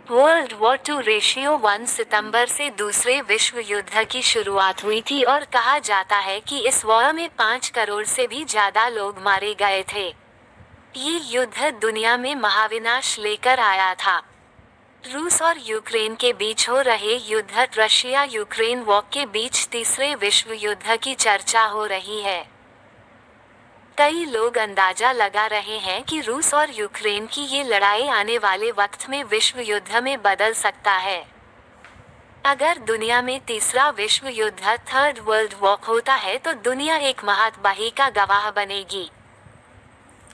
World war two ratio 1 सितंबर से दूसरे विश्व युद्ध की शुरुआत हुई थी और कहा जाता है कि इस वॉर में 5 करोड़ से भी ज्यादा लोग मारे गए थे। ये युद्ध दुनिया में महाविनाश लेकर आया था। रूस और यूक्रेन के बीच हो रहे युद्ध रशिया यूक्रेन वॉर के बीच तीसरे विश्व युद्ध की चर्चा हो रही है। कई लोग अंदाजा लगा रहे हैं कि रूस और यूक्रेन की ये लड़ाई आने वाले वक्त में विश्व युद्ध में बदल सकता है। अगर दुनिया में तीसरा विश्व युद्ध थर्ड वर्ल्ड वॉर होता है तो दुनिया एक महातबाही का गवाह बनेगी।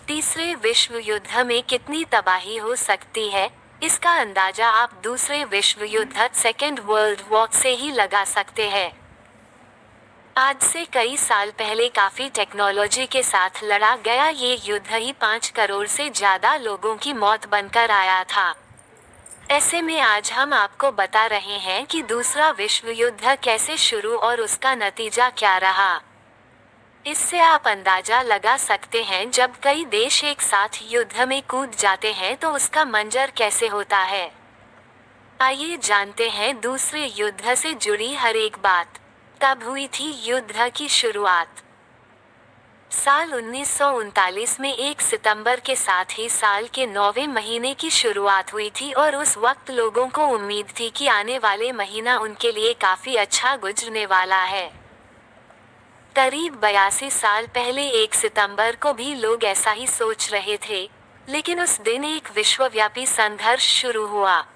तीसरे विश्व युद्ध में कितनी तबाही हो सकती है, इसका अंदाजा आप दूसरे विश्व युद्ध सेकेंड वर्ल्ड वॉर से ही लगा सकते हैं। आज से कई साल पहले काफी टेक्नोलॉजी के साथ लड़ा गया ये युद्ध ही 5 करोड़ से ज्यादा लोगों की मौत बनकर आया था। ऐसे में आज हम आपको बता रहे हैं कि दूसरा विश्व युद्ध कैसे शुरू और उसका नतीजा क्या रहा। इससे आप अंदाजा लगा सकते हैं जब कई देश एक साथ युद्ध में कूद जाते हैं तो उसका मंजर कैसे होता है। आइए जानते हैं दूसरे युद्ध से जुड़ी हर एक बात। कब हुई थी युद्ध की शुरुआत? साल 1939 में 1 सितंबर के साथ ही साल के 9वें महीने की शुरुआत हुई थी और उस वक्त लोगों को उम्मीद थी कि आने वाले महीना उनके लिए काफी अच्छा गुजरने वाला है। करीब 82 साल पहले 1 सितंबर को भी लोग ऐसा ही सोच रहे थे, लेकिन उस दिन एक विश्वव्यापी संघर्ष शुरू हुआ।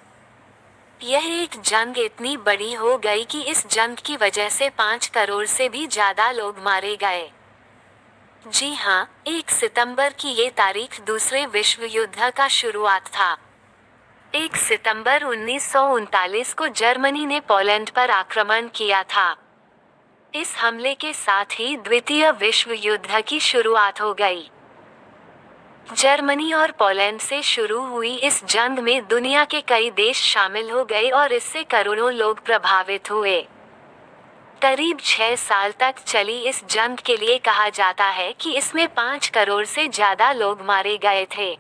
यह एक जंग इतनी बड़ी हो गई कि इस जंग की वजह से 5 करोड़ से भी ज्यादा लोग मारे गए। जी हाँ, 1 सितंबर की ये तारीख दूसरे विश्व युद्ध का शुरुआत था। 1 सितंबर 1939 को जर्मनी ने पोलैंड पर आक्रमण किया था। इस हमले के साथ ही द्वितीय विश्व युद्ध की शुरुआत हो गई। जर्मनी और पोलैंड से शुरू हुई इस जंग में दुनिया के कई देश शामिल हो गए और इससे करोड़ों लोग प्रभावित हुए। करीब 6 साल तक चली इस जंग के लिए कहा जाता है कि इसमें 5 करोड़ से ज्यादा लोग मारे गए थे।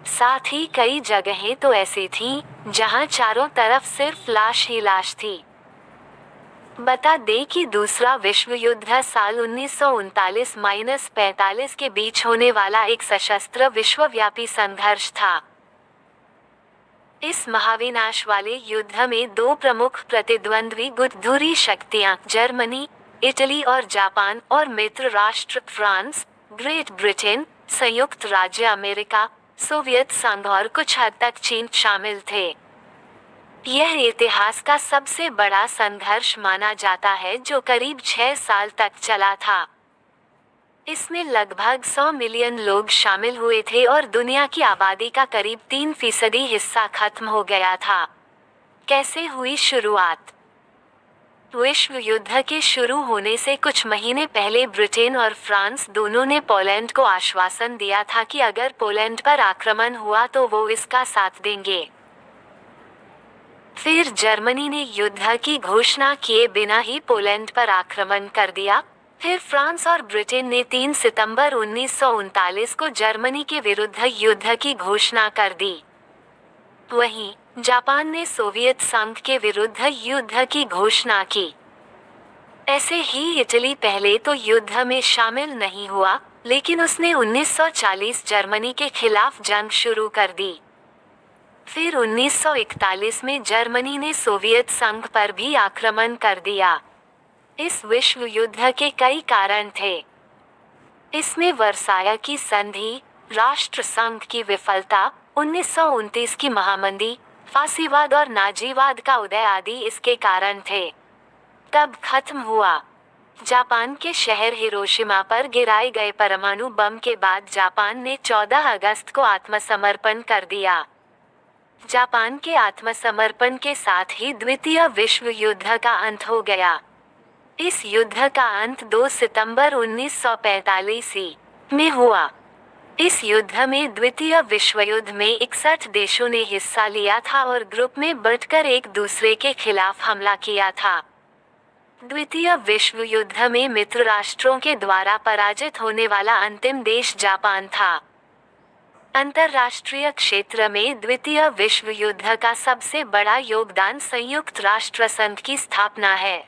साथ ही कई जगहें तो ऐसी थीं, जहां चारों तरफ सिर्फ लाश ही लाश थी। बता दें कि दूसरा विश्व युद्ध साल 1939-45 के बीच होने वाला एक सशस्त्र विश्वव्यापी संघर्ष था। इस महाविनाश वाले युद्ध में 2 प्रमुख प्रतिद्वंद्वी गुटधुरी शक्तियां जर्मनी, इटली और जापान और मित्र राष्ट्र फ्रांस, ग्रेट ब्रिटेन, संयुक्त राज्य अमेरिका, सोवियत संघ और कुछ हद तक चीन शामिल थे। यह इतिहास का सबसे बड़ा संघर्ष माना जाता है जो करीब 6 साल तक चला था। इसमें लगभग 100 मिलियन लोग शामिल हुए थे और दुनिया की आबादी का करीब 3% हिस्सा खत्म हो गया था। कैसे हुई शुरुआत? विश्व युद्ध के शुरू होने से कुछ महीने पहले ब्रिटेन और फ्रांस दोनों ने पोलैंड को आश्वासन दिया था कि अगर पोलैंड पर आक्रमण हुआ तो वो इसका साथ देंगे। फिर जर्मनी ने युद्ध की घोषणा किए बिना ही पोलैंड पर आक्रमण कर दिया। फिर फ्रांस और ब्रिटेन ने 3 सितंबर 1939 को जर्मनी के विरुद्ध युद्ध की घोषणा कर दी। वहीं जापान ने सोवियत संघ के विरुद्ध युद्ध की घोषणा की। ऐसे ही इटली पहले तो युद्ध में शामिल नहीं हुआ, लेकिन उसने 1940 जर्मनी के खिलाफ जंग शुरू कर दी। फिर 1941 में जर्मनी ने सोवियत संघ पर भी आक्रमण कर दिया। इस विश्व युद्ध के कई कारण थे। इसमें वर्साय की संधि, राष्ट्र संघ की विफलता, 1929 की महामंदी, फासीवाद और नाजीवाद का उदय आदि इसके कारण थे। कब खत्म हुआ? जापान के शहर हिरोशिमा पर गिराए गए परमाणु बम के बाद जापान ने 14 अगस्त को आत्मसमर्पण कर दिया। जापान के आत्मसमर्पण के साथ ही द्वितीय विश्व युद्ध का अंत हो गया। इस युद्ध का अंत 2 सितंबर 1945 में हुआ। इस युद्ध में द्वितीय विश्व युद्ध में 61 देशों ने हिस्सा लिया था और ग्रुप में बंटकर एक दूसरे के खिलाफ हमला किया था। द्वितीय विश्व युद्ध में मित्र राष्ट्रों के द्वारा पराजित होने वाला अंतिम देश जापान था। अंतर्राष्ट्रीय क्षेत्र में द्वितीय विश्व युद्ध का सबसे बड़ा योगदान संयुक्त राष्ट्र संघ की स्थापना है।